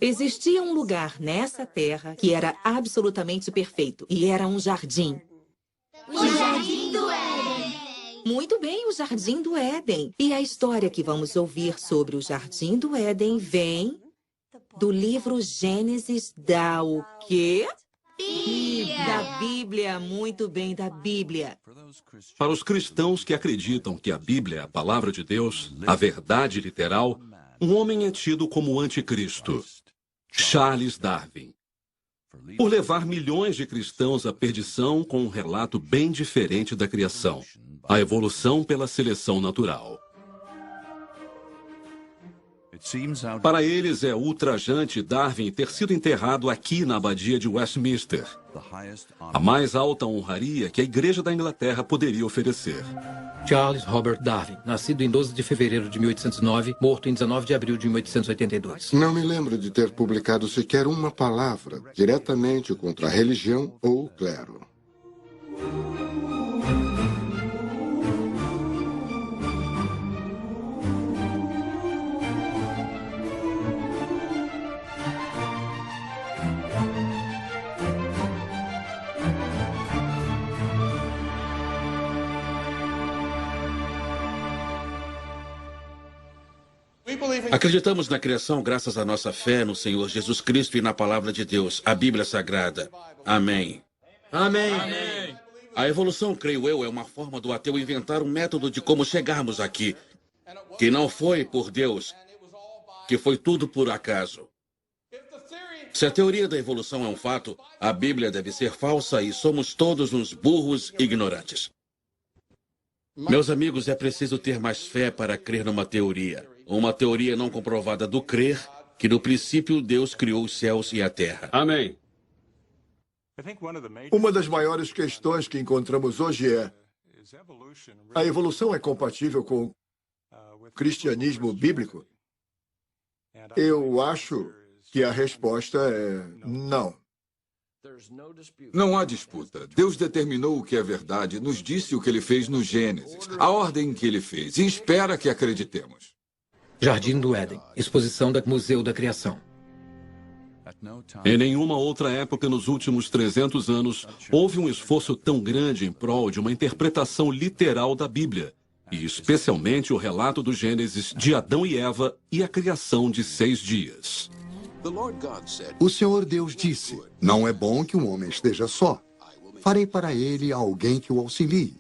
Existia um lugar nessa terra que era absolutamente perfeito, e era um jardim. O Jardim do Éden. Muito bem, o Jardim do Éden. E a história que vamos ouvir sobre o Jardim do Éden vem do livro Gênesis da o quê? Da Bíblia, muito bem, da Bíblia. Para os cristãos que acreditam que a Bíblia é a palavra de Deus, a verdade literal, um homem é tido como o anticristo, Charles Darwin. Por levar milhões de cristãos à perdição com um relato bem diferente da criação, a evolução pela seleção natural. Para eles é ultrajante Darwin ter sido enterrado aqui na abadia de Westminster, a mais alta honraria que a Igreja da Inglaterra poderia oferecer. Charles Robert Darwin, nascido em 12 de fevereiro de 1809, morto em 19 de abril de 1882. Não me lembro de ter publicado sequer uma palavra diretamente contra a religião ou o clero. Acreditamos na criação graças à nossa fé no Senhor Jesus Cristo e na Palavra de Deus, a Bíblia Sagrada. Amém. Amém. A evolução, creio eu, é uma forma do ateu inventar um método de como chegarmos aqui, que não foi por Deus, que foi tudo por acaso. Se a teoria da evolução é um fato, a Bíblia deve ser falsa e somos todos uns burros ignorantes. Meus amigos, é preciso ter mais fé para crer numa teoria. Uma teoria não comprovada do crer que no princípio Deus criou os céus e a terra. Amém. Uma das maiores questões que encontramos hoje é: a evolução é compatível com o cristianismo bíblico? Eu acho que a resposta é não. Não há disputa. Deus determinou o que é verdade, nos disse o que ele fez no Gênesis, a ordem que ele fez, e espera que acreditemos. Jardim do Éden, exposição do Museu da Criação. Em nenhuma outra época nos últimos 300 anos houve um esforço tão grande em prol de uma interpretação literal da Bíblia, e especialmente o relato do Gênesis de Adão e Eva e a criação de 6 dias. O Senhor Deus disse: não é bom que um homem esteja só. Farei para ele alguém que o auxilie.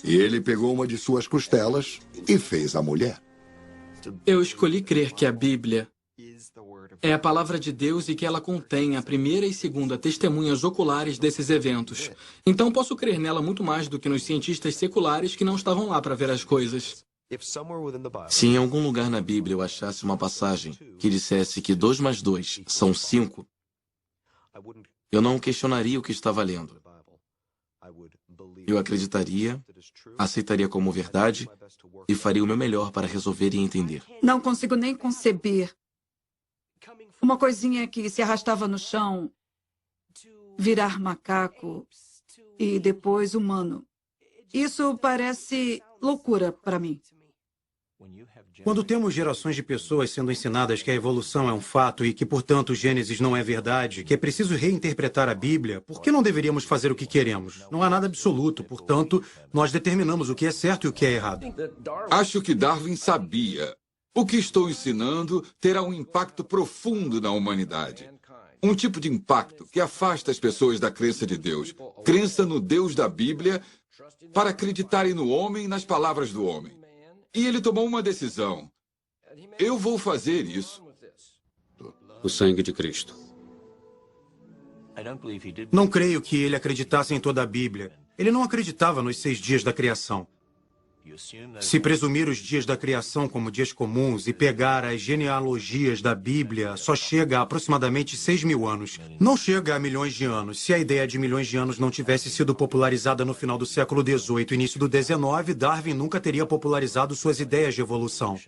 E ele pegou uma de suas costelas e fez a mulher. Eu escolhi crer que a Bíblia é a palavra de Deus e que ela contém a primeira e segunda testemunhas oculares desses eventos. Então posso crer nela muito mais do que nos cientistas seculares que não estavam lá para ver as coisas. Se em algum lugar na Bíblia eu achasse uma passagem que dissesse que 2 mais 2 são 5, eu não questionaria o que estava lendo. Eu acreditaria, aceitaria como verdade e faria o meu melhor para resolver e entender. Não consigo nem conceber uma coisinha que se arrastava no chão, virar macaco e depois humano. Isso parece loucura para mim. Quando temos gerações de pessoas sendo ensinadas que a evolução é um fato e que, portanto, o Gênesis não é verdade, que é preciso reinterpretar a Bíblia, por que não deveríamos fazer o que queremos? Não há nada absoluto, portanto, nós determinamos o que é certo e o que é errado. Acho que Darwin sabia. O que estou ensinando terá um impacto profundo na humanidade. Um tipo de impacto que afasta as pessoas da crença de Deus, crença no Deus da Bíblia, para acreditarem no homem e nas palavras do homem. E ele tomou uma decisão. Eu vou fazer isso. O sangue de Cristo. Não creio que ele acreditasse em toda a Bíblia. Ele não acreditava nos 6 dias da criação. Se presumir os dias da criação como dias comuns e pegar as genealogias da Bíblia, só chega a aproximadamente 6.000 anos. Não chega a milhões de anos. Se a ideia de milhões de anos não tivesse sido popularizada no final do século XVIII e início do XIX, Darwin nunca teria popularizado suas ideias de evolução.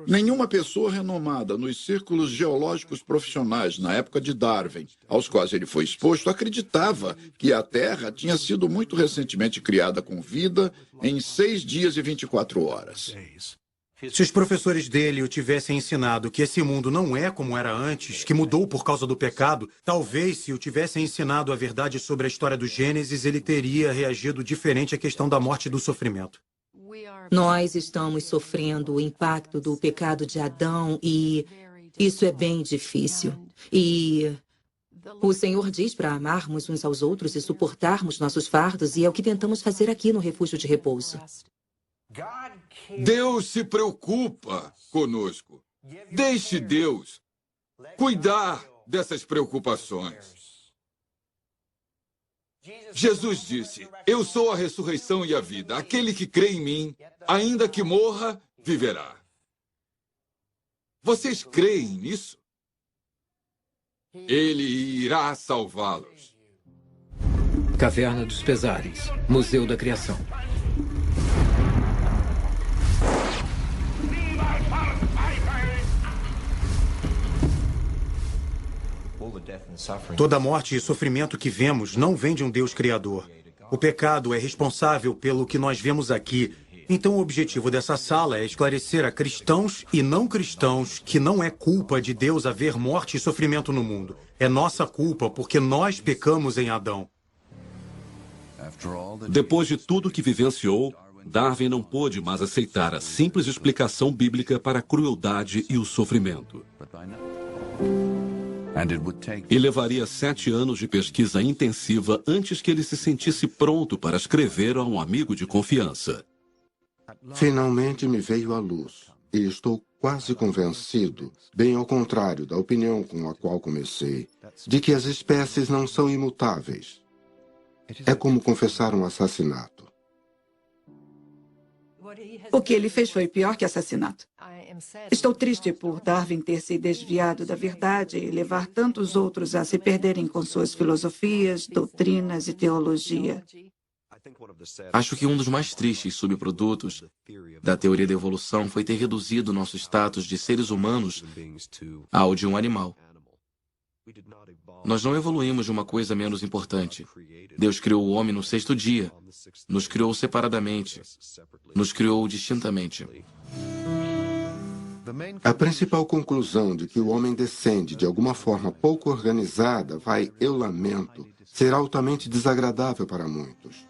Nenhuma pessoa renomada nos círculos geológicos profissionais na época de Darwin, aos quais ele foi exposto, acreditava que a Terra tinha sido muito recentemente criada com vida em 6 dias e 24 horas. Se os professores dele o tivessem ensinado que esse mundo não é como era antes, que mudou por causa do pecado, talvez se o tivessem ensinado a verdade sobre a história do Gênesis, ele teria reagido diferente à questão da morte e do sofrimento. Nós estamos sofrendo o impacto do pecado de Adão e isso é bem difícil. E o Senhor diz para amarmos uns aos outros e suportarmos nossos fardos, e é o que tentamos fazer aqui no Refúgio de Repouso. Deus se preocupa conosco. Deixe Deus cuidar dessas preocupações. Jesus disse: eu sou a ressurreição e a vida. Aquele que crê em mim, ainda que morra, viverá. Vocês creem nisso? Ele irá salvá-los. Caverna dos Pesares, Museu da Criação. Toda morte e sofrimento que vemos não vem de um Deus criador. O pecado é responsável pelo que nós vemos aqui. Então o objetivo dessa sala é esclarecer a cristãos e não cristãos que não é culpa de Deus haver morte e sofrimento no mundo. É nossa culpa porque nós pecamos em Adão. Depois de tudo que vivenciou, Darwin não pôde mais aceitar a simples explicação bíblica para a crueldade e o sofrimento. E levaria 7 anos de pesquisa intensiva antes que ele se sentisse pronto para escrever a um amigo de confiança. Finalmente me veio à luz, e estou quase convencido, bem ao contrário da opinião com a qual comecei, de que as espécies não são imutáveis. É como confessar um assassinato. O que ele fez foi pior que assassinato. Estou triste por Darwin ter se desviado da verdade e levar tantos outros a se perderem com suas filosofias, doutrinas e teologia. Acho que um dos mais tristes subprodutos da teoria da evolução foi ter reduzido nosso status de seres humanos ao de um animal. Nós não evoluímos de uma coisa menos importante. Deus criou o homem no 6º dia, nos criou separadamente, nos criou distintamente. A principal conclusão de que o homem descende de alguma forma pouco organizada vai, eu lamento, ser altamente desagradável para muitos.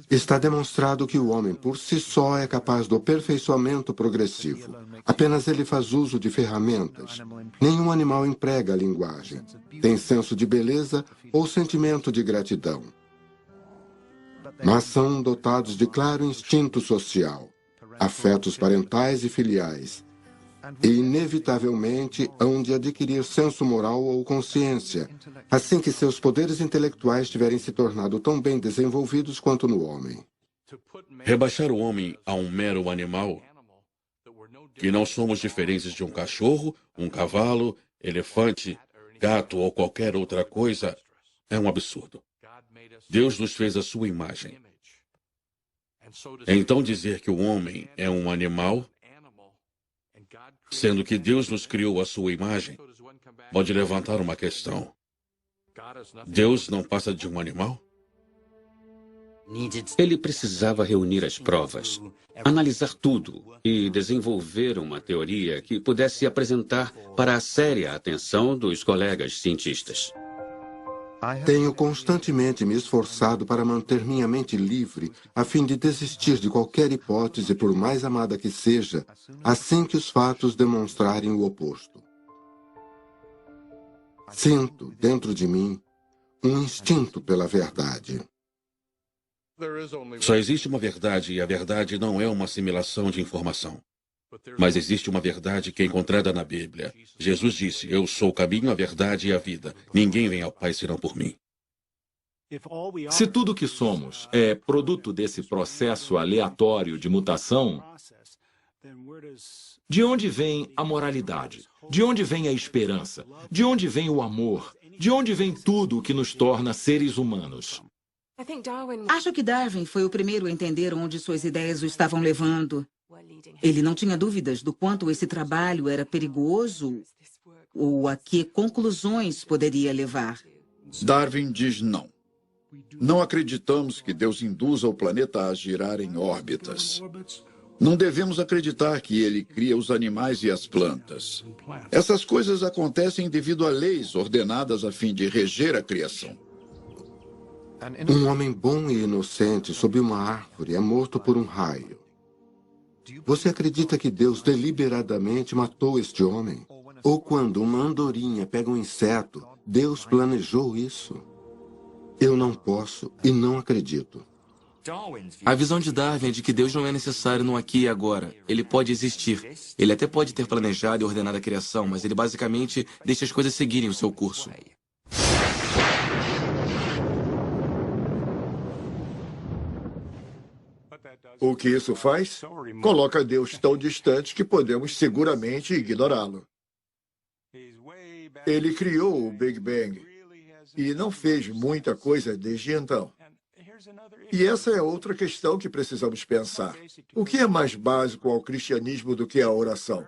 Está demonstrado que o homem por si só é capaz do aperfeiçoamento progressivo. Apenas ele faz uso de ferramentas. Nenhum animal emprega a linguagem. Tem senso de beleza ou sentimento de gratidão. Mas são dotados de claro instinto social, afetos parentais e filiais, e inevitavelmente hão de adquirir senso moral ou consciência, assim que seus poderes intelectuais tiverem se tornado tão bem desenvolvidos quanto no homem. Rebaixar o homem a um mero animal, que não somos diferentes de um cachorro, um cavalo, elefante, gato ou qualquer outra coisa, é um absurdo. Deus nos fez a sua imagem. Então dizer que o homem é um animal, sendo que Deus nos criou à sua imagem, pode levantar uma questão. Deus não passa de um animal? Ele precisava reunir as provas, analisar tudo e desenvolver uma teoria que pudesse apresentar para a séria atenção dos colegas cientistas. Tenho constantemente me esforçado para manter minha mente livre, a fim de desistir de qualquer hipótese, por mais amada que seja, assim que os fatos demonstrarem o oposto. Sinto, dentro de mim, um instinto pela verdade. Só existe uma verdade, e a verdade não é uma assimilação de informação. Mas existe uma verdade que é encontrada na Bíblia. Jesus disse: eu sou o caminho, a verdade e a vida. Ninguém vem ao Pai senão por mim. Se tudo o que somos é produto desse processo aleatório de mutação, de onde vem a moralidade? De onde vem a esperança? De onde vem o amor? De onde vem tudo o que nos torna seres humanos? Acho que Darwin foi o primeiro a entender onde suas ideias o estavam levando. Ele não tinha dúvidas do quanto esse trabalho era perigoso ou a que conclusões poderia levar. Darwin diz não. Não acreditamos que Deus induza o planeta a girar em órbitas. Não devemos acreditar que ele cria os animais e as plantas. Essas coisas acontecem devido a leis ordenadas a fim de reger a criação. Um homem bom e inocente sob uma árvore é morto por um raio. Você acredita que Deus deliberadamente matou este homem? Ou quando uma andorinha pega um inseto, Deus planejou isso? Eu não posso e não acredito. A visão de Darwin é de que Deus não é necessário no aqui e agora. Ele pode existir. Ele até pode ter planejado e ordenado a criação, mas ele basicamente deixa as coisas seguirem o seu curso. O que isso faz? Coloca Deus tão distante que podemos seguramente ignorá-lo. Ele criou o Big Bang e não fez muita coisa desde então. E essa é outra questão que precisamos pensar. O que é mais básico ao cristianismo do que a oração?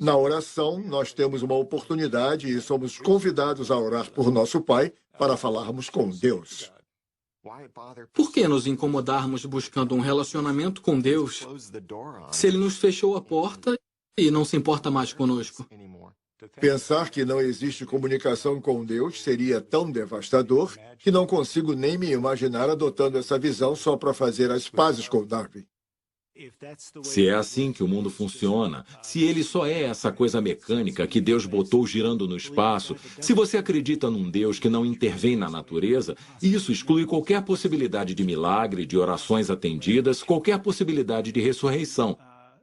Na oração, nós temos uma oportunidade e somos convidados a orar por nosso Pai para falarmos com Deus. Por que nos incomodarmos buscando um relacionamento com Deus se Ele nos fechou a porta e não se importa mais conosco? Pensar que não existe comunicação com Deus seria tão devastador que não consigo nem me imaginar adotando essa visão só para fazer as pazes com Darwin. Se é assim que o mundo funciona, se ele só é essa coisa mecânica que Deus botou girando no espaço, se você acredita num Deus que não intervém na natureza, isso exclui qualquer possibilidade de milagre, de orações atendidas, qualquer possibilidade de ressurreição.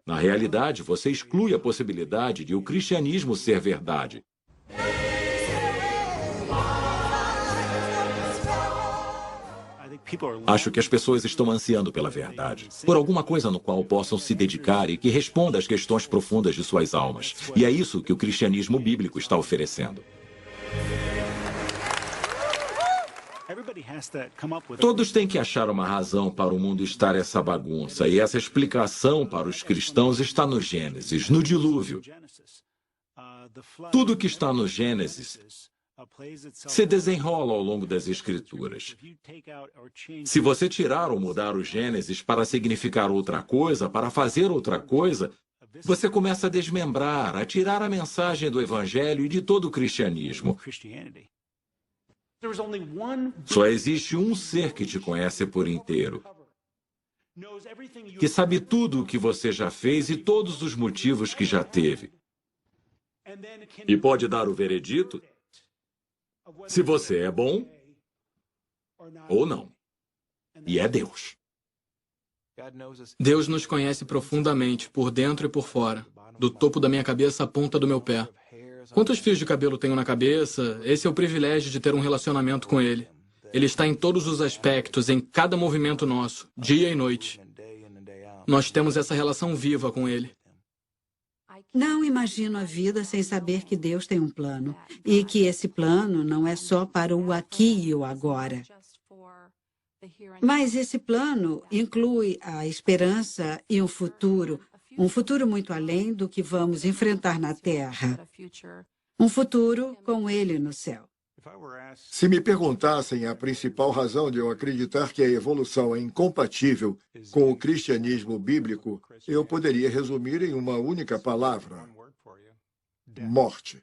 Na realidade, você exclui a possibilidade de o cristianismo ser verdade. Acho que as pessoas estão ansiando pela verdade, por alguma coisa no qual possam se dedicar e que responda às questões profundas de suas almas. E é isso que o cristianismo bíblico está oferecendo. Todos têm que achar uma razão para o mundo estar essa bagunça, e essa explicação para os cristãos está no Gênesis, no dilúvio. Tudo que está no Gênesis se desenrola ao longo das Escrituras. Se você tirar ou mudar o Gênesis para significar outra coisa, para fazer outra coisa, você começa a desmembrar, a tirar a mensagem do Evangelho e de todo o cristianismo. Só existe um ser que te conhece por inteiro, que sabe tudo o que você já fez e todos os motivos que já teve. E pode dar o veredito se você é bom ou não. E é Deus. Deus nos conhece profundamente, por dentro e por fora, do topo da minha cabeça à ponta do meu pé. Quantos fios de cabelo tenho na cabeça? Esse é o privilégio de ter um relacionamento com Ele. Ele está em todos os aspectos, em cada movimento nosso, dia e noite. Nós temos essa relação viva com Ele. Não imagino a vida sem saber que Deus tem um plano. E que esse plano não é só para o aqui e o agora. Mas esse plano inclui a esperança e um futuro muito além do que vamos enfrentar na Terra. Um futuro com Ele no céu. Se me perguntassem a principal razão de eu acreditar que a evolução é incompatível com o cristianismo bíblico, eu poderia resumir em uma única palavra: morte.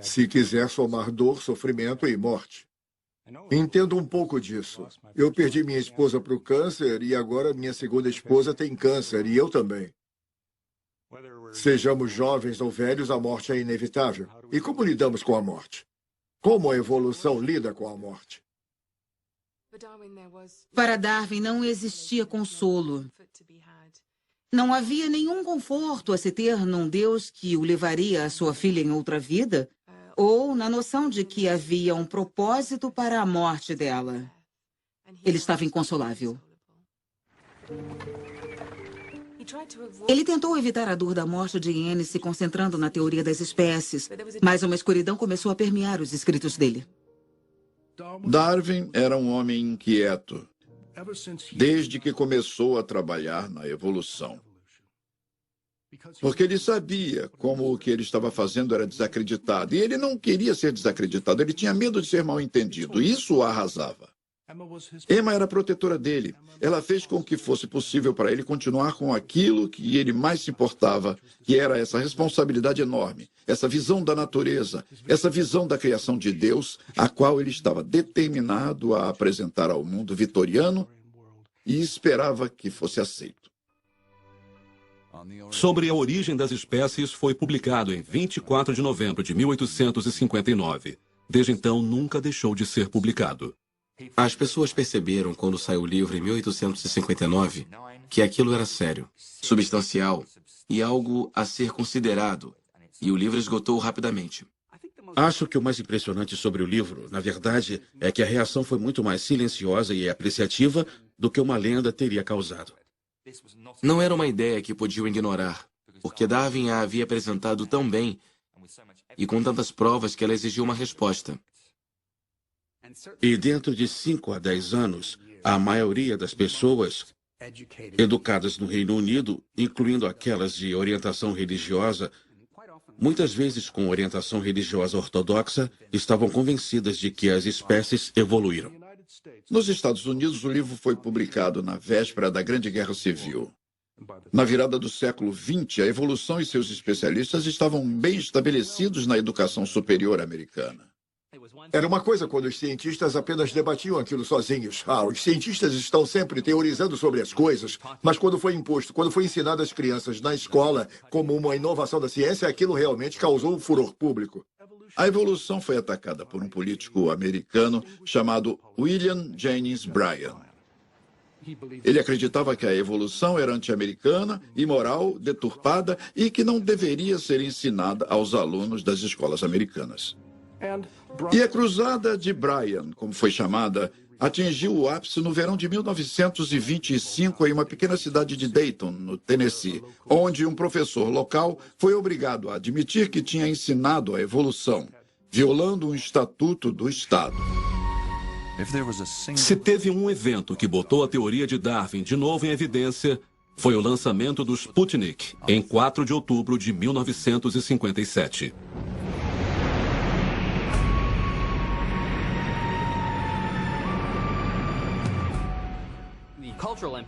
Se quiser somar dor, sofrimento e morte. Entendo um pouco disso. Eu perdi minha esposa para o câncer e agora minha segunda esposa tem câncer, e eu também. Sejamos jovens ou velhos, a morte é inevitável. E como lidamos com a morte? Como a evolução lida com a morte? Para Darwin não existia consolo. Não havia nenhum conforto a se ter num Deus que o levaria à sua filha em outra vida, ou na noção de que havia um propósito para a morte dela. Ele estava inconsolável. Ele tentou evitar a dor da morte de Anne se concentrando na teoria das espécies, mas uma escuridão começou a permear os escritos dele. Darwin era um homem inquieto, desde que começou a trabalhar na evolução. Porque ele sabia como o que ele estava fazendo era desacreditado. E ele não queria ser desacreditado, ele tinha medo de ser mal entendido. Isso o arrasava. Emma era protetora dele. Ela fez com que fosse possível para ele continuar com aquilo que ele mais se importava, que era essa responsabilidade enorme, essa visão da natureza, essa visão da criação de Deus, a qual ele estava determinado a apresentar ao mundo vitoriano e esperava que fosse aceito. Sobre a origem das espécies foi publicado em 24 de novembro de 1859. Desde então, nunca deixou de ser publicado. As pessoas perceberam, quando saiu o livro em 1859, que aquilo era sério, substancial e algo a ser considerado, e o livro esgotou rapidamente. Acho que o mais impressionante sobre o livro, na verdade, é que a reação foi muito mais silenciosa e apreciativa do que uma lenda teria causado. Não era uma ideia que podiam ignorar, porque Darwin a havia apresentado tão bem e com tantas provas que ela exigiu uma resposta. E dentro de 5 a 10 anos, a maioria das pessoas educadas no Reino Unido, incluindo aquelas de orientação religiosa, muitas vezes com orientação religiosa ortodoxa, estavam convencidas de que as espécies evoluíram. Nos Estados Unidos, o livro foi publicado na véspera da Grande Guerra Civil. Na virada do século XX, a evolução e seus especialistas estavam bem estabelecidos na educação superior americana. Era uma coisa quando os cientistas apenas debatiam aquilo sozinhos. Os cientistas estão sempre teorizando sobre as coisas, mas quando foi imposto, quando foi ensinado às crianças na escola como uma inovação da ciência, aquilo realmente causou um furor público. A evolução foi atacada por um político americano chamado William Jennings Bryan. Ele acreditava que a evolução era anti-americana, imoral, deturpada e que não deveria ser ensinada aos alunos das escolas americanas. E a cruzada de Bryan, como foi chamada, atingiu o ápice no verão de 1925 em uma pequena cidade de Dayton, no Tennessee, onde um professor local foi obrigado a admitir que tinha ensinado a evolução, violando um estatuto do Estado. Se teve um evento que botou a teoria de Darwin de novo em evidência, foi o lançamento do Sputnik, em 4 de outubro de 1957.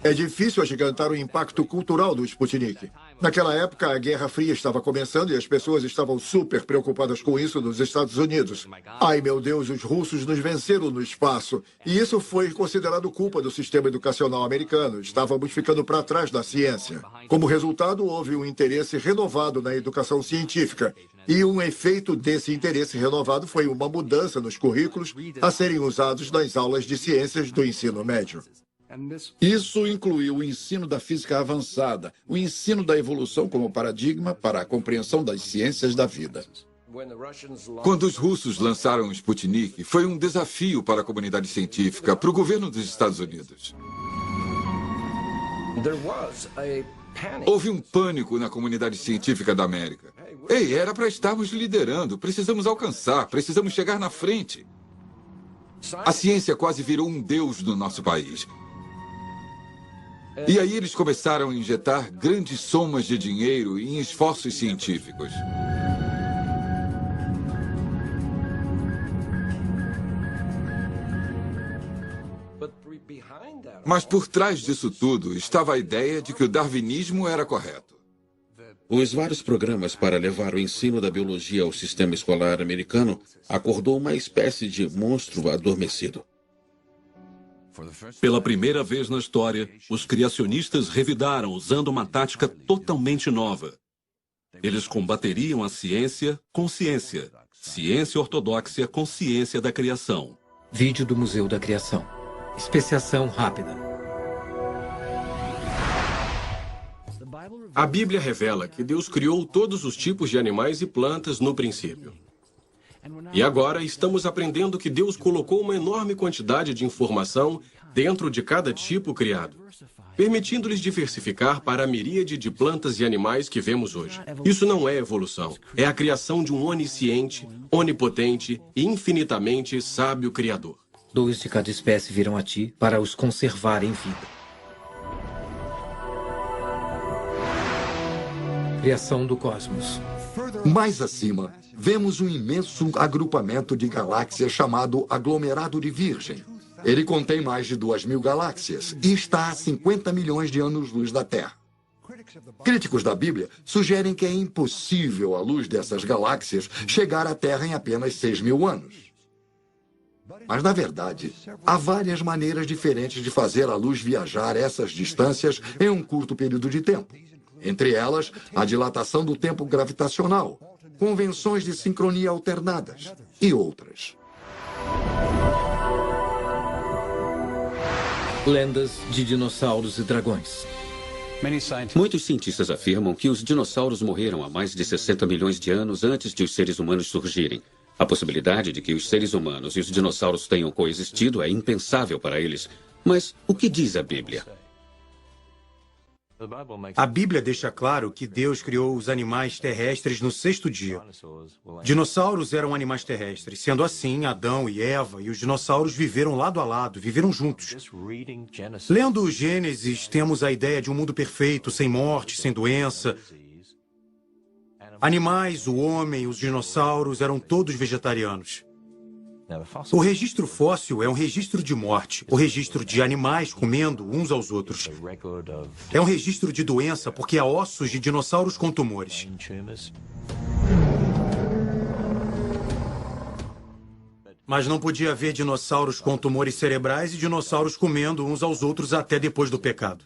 É difícil agigantar o impacto cultural do Sputnik. Naquela época, a Guerra Fria estava começando e as pessoas estavam super preocupadas com isso nos Estados Unidos. Ai, meu Deus, os russos nos venceram no espaço. E isso foi considerado culpa do sistema educacional americano. Estávamos ficando para trás da ciência. Como resultado, houve um interesse renovado na educação científica. E um efeito desse interesse renovado foi uma mudança nos currículos a serem usados nas aulas de ciências do ensino médio. Isso incluiu o ensino da física avançada, o ensino da evolução como paradigma para a compreensão das ciências da vida. Quando os russos lançaram o Sputnik, foi um desafio para a comunidade científica, para o governo dos Estados Unidos. Houve um pânico na comunidade científica da América. Ei, era para estarmos liderando, precisamos alcançar, precisamos chegar na frente. A ciência quase virou um deus no nosso país. E aí eles começaram a injetar grandes somas de dinheiro em esforços científicos. Mas por trás disso tudo estava a ideia de que o darwinismo era correto. Os vários programas para levar o ensino da biologia ao sistema escolar americano acordou uma espécie de monstro adormecido. Pela primeira vez na história, os criacionistas revidaram usando uma tática totalmente nova. Eles combateriam a ciência com ciência. Ciência ortodoxa com ciência da criação. Vídeo do Museu da Criação. Especiação rápida. A Bíblia revela que Deus criou todos os tipos de animais e plantas no princípio. E agora estamos aprendendo que Deus colocou uma enorme quantidade de informação dentro de cada tipo criado, permitindo-lhes diversificar para a miríade de plantas e animais que vemos hoje. Isso não é evolução, é a criação de um onisciente, onipotente e infinitamente sábio Criador. 2 de cada espécie virão a ti para os conservar em vida. Criação do cosmos. Mais acima, vemos um imenso agrupamento de galáxias chamado aglomerado de Virgem. Ele contém mais de 2.000 galáxias e está a 50 milhões de anos-luz da Terra. Críticos da Bíblia sugerem que é impossível a luz dessas galáxias chegar à Terra em apenas 6.000 anos. Mas, na verdade, há várias maneiras diferentes de fazer a luz viajar essas distâncias em um curto período de tempo. Entre elas, a dilatação do tempo gravitacional, convenções de sincronia alternadas e outras. Lendas de dinossauros e dragões. Muitos cientistas afirmam que os dinossauros morreram há mais de 60 milhões de anos antes de os seres humanos surgirem. A possibilidade de que os seres humanos e os dinossauros tenham coexistido é impensável para eles. Mas o que diz a Bíblia? A Bíblia deixa claro que Deus criou os animais terrestres no 6º dia. Dinossauros eram animais terrestres. Sendo assim, Adão e Eva e os dinossauros viveram lado a lado, viveram juntos. Lendo o Gênesis, temos a ideia de um mundo perfeito, sem morte, sem doença. Animais, o homem, os dinossauros eram todos vegetarianos. O registro fóssil é um registro de morte, o registro de animais comendo uns aos outros. É um registro de doença porque há ossos de dinossauros com tumores. Mas não podia haver dinossauros com tumores cerebrais e dinossauros comendo uns aos outros até depois do pecado.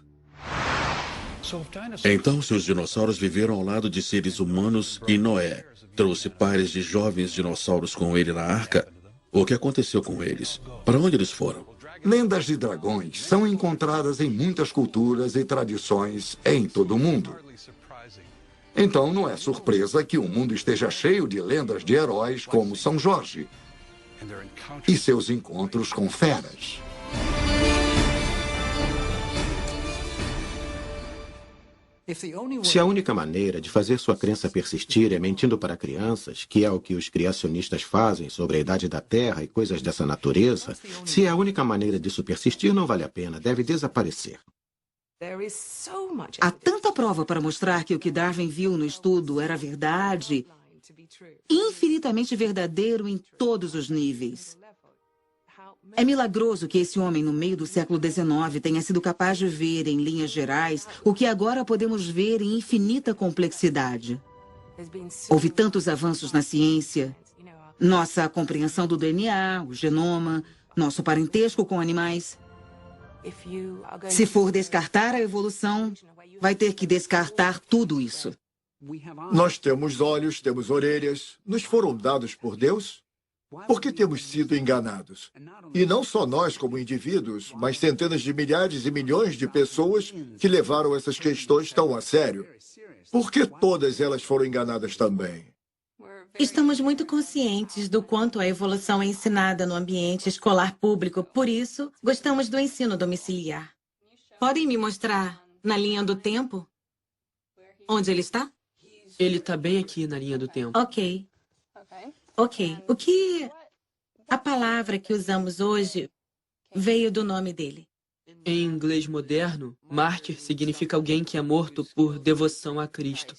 Então, se os dinossauros viveram ao lado de seres humanos e Noé trouxe pares de jovens dinossauros com ele na arca, o que aconteceu com eles? Para onde eles foram? Lendas de dragões são encontradas em muitas culturas e tradições em todo o mundo. Então, não é surpresa que o mundo esteja cheio de lendas de heróis como São Jorge e seus encontros com feras. Se a única maneira de fazer sua crença persistir é mentindo para crianças, que é o que os criacionistas fazem sobre a idade da Terra e coisas dessa natureza, se é a única maneira disso persistir, não vale a pena, deve desaparecer. Há tanta prova para mostrar que o que Darwin viu no estudo era verdade, infinitamente verdadeiro em todos os níveis. É milagroso que esse homem, no meio do século XIX, tenha sido capaz de ver, em linhas gerais, o que agora podemos ver em infinita complexidade. Houve tantos avanços na ciência, nossa compreensão do DNA, o genoma, nosso parentesco com animais. Se for descartar a evolução, vai ter que descartar tudo isso. Nós temos olhos, temos orelhas, nos foram dados por Deus? Por que temos sido enganados? E não só nós como indivíduos, mas centenas de milhares e milhões de pessoas que levaram essas questões tão a sério. Por que todas elas foram enganadas também? Estamos muito conscientes do quanto a evolução é ensinada no ambiente escolar público, por isso, gostamos do ensino domiciliar. Podem me mostrar na linha do tempo? Onde ele está? Ele está bem aqui na linha do tempo. Ok. O que a palavra que usamos hoje veio do nome dele? Em inglês moderno, mártir significa alguém que é morto por devoção a Cristo.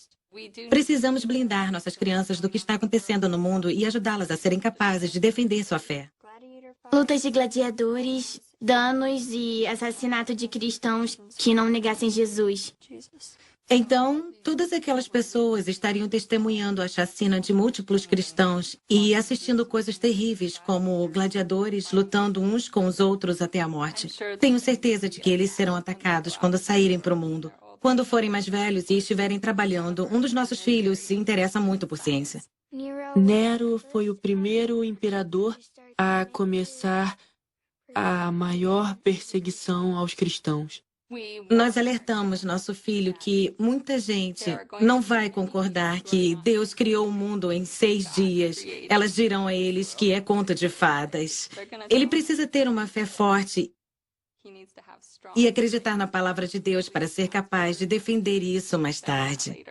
Precisamos blindar nossas crianças do que está acontecendo no mundo e ajudá-las a serem capazes de defender sua fé. Lutas de gladiadores, danos e assassinato de cristãos que não negassem Jesus. Então, todas aquelas pessoas estariam testemunhando a chacina de múltiplos cristãos e assistindo coisas terríveis, como gladiadores lutando uns com os outros até a morte. Tenho certeza de que eles serão atacados quando saírem para o mundo. Quando forem mais velhos e estiverem trabalhando, um dos nossos filhos se interessa muito por ciência. Nero foi o primeiro imperador a começar a maior perseguição aos cristãos. Nós alertamos nosso filho que muita gente não vai concordar que Deus criou o mundo em 6 dias. Elas dirão a eles que é conto de fadas. Ele precisa ter uma fé forte e acreditar na palavra de Deus para ser capaz de defender isso mais tarde.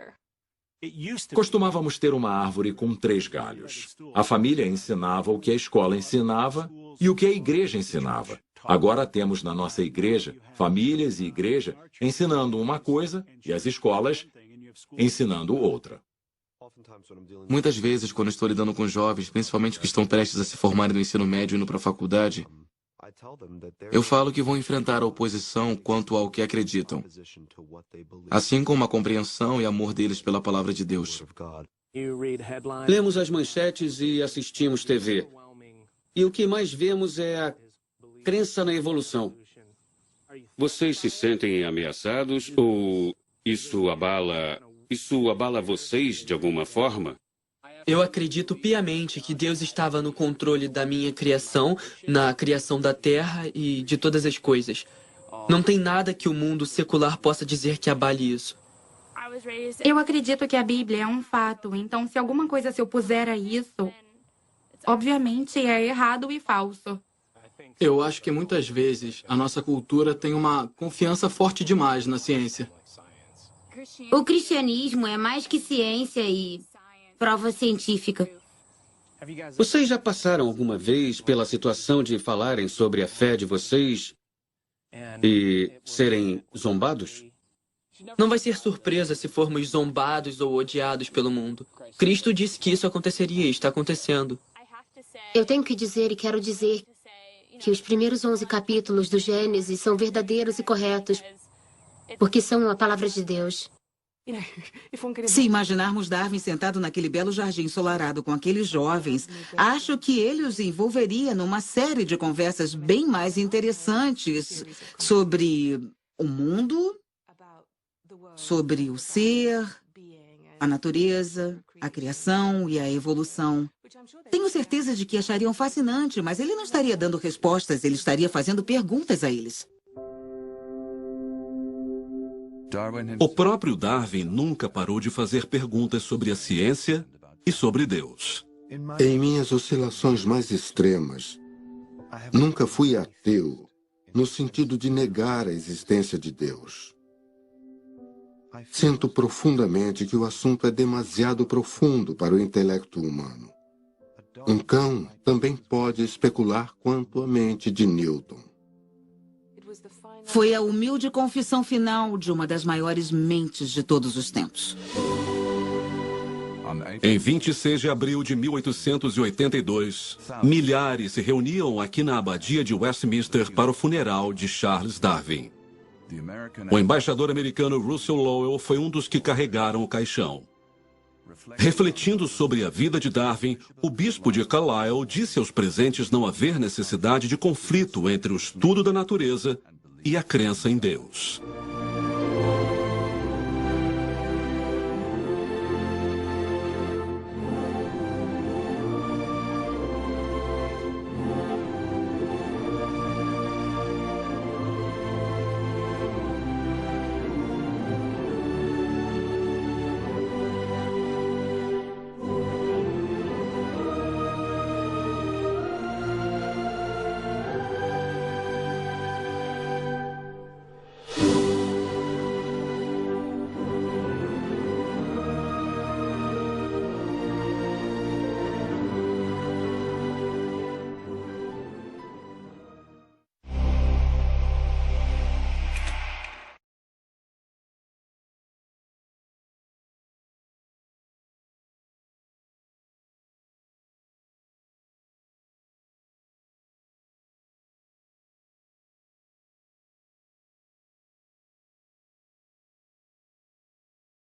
Costumávamos ter uma árvore com 3 galhos. A família ensinava o que a escola ensinava e o que a igreja ensinava. Agora temos na nossa igreja, famílias e igreja ensinando uma coisa e as escolas ensinando outra. Muitas vezes, quando estou lidando com jovens, principalmente que estão prestes a se formarem no ensino médio e indo para a faculdade, eu falo que vão enfrentar a oposição quanto ao que acreditam, assim como a compreensão e amor deles pela palavra de Deus. Lemos as manchetes e assistimos TV. E o que mais vemos é a crença na evolução. Vocês se sentem ameaçados ou isso abala vocês de alguma forma? Eu acredito piamente que Deus estava no controle da minha criação, na criação da terra e de todas as coisas. Não tem nada que o mundo secular possa dizer que abale isso. Eu acredito que a Bíblia é um fato, então se alguma coisa se opuser a isso, obviamente é errado e falso. Eu acho que muitas vezes a nossa cultura tem uma confiança forte demais na ciência. O cristianismo é mais que ciência e prova científica. Vocês já passaram alguma vez pela situação de falarem sobre a fé de vocês e serem zombados? Não vai ser surpresa se formos zombados ou odiados pelo mundo. Cristo disse que isso aconteceria e está acontecendo. Eu tenho que dizer e quero dizer que os primeiros 11 capítulos do Gênesis são verdadeiros e corretos, porque são a palavra de Deus. Se imaginarmos Darwin sentado naquele belo jardim ensolarado com aqueles jovens, acho que ele os envolveria numa série de conversas bem mais interessantes sobre o mundo, sobre o ser, a natureza, a criação e a evolução. Tenho certeza de que achariam fascinante, mas ele não estaria dando respostas, ele estaria fazendo perguntas a eles. O próprio Darwin nunca parou de fazer perguntas sobre a ciência e sobre Deus. Em minhas oscilações mais extremas, nunca fui ateu, no sentido de negar a existência de Deus. Sinto profundamente que o assunto é demasiado profundo para o intelecto humano. Um cão também pode especular quanto à mente de Newton. Foi a humilde confissão final de uma das maiores mentes de todos os tempos. Em 26 de abril de 1882, milhares se reuniam aqui na abadia de Westminster para o funeral de Charles Darwin. O embaixador americano Russell Lowell foi um dos que carregaram o caixão. Refletindo sobre a vida de Darwin, o bispo de Carlisle disse aos presentes não haver necessidade de conflito entre o estudo da natureza e a crença em Deus.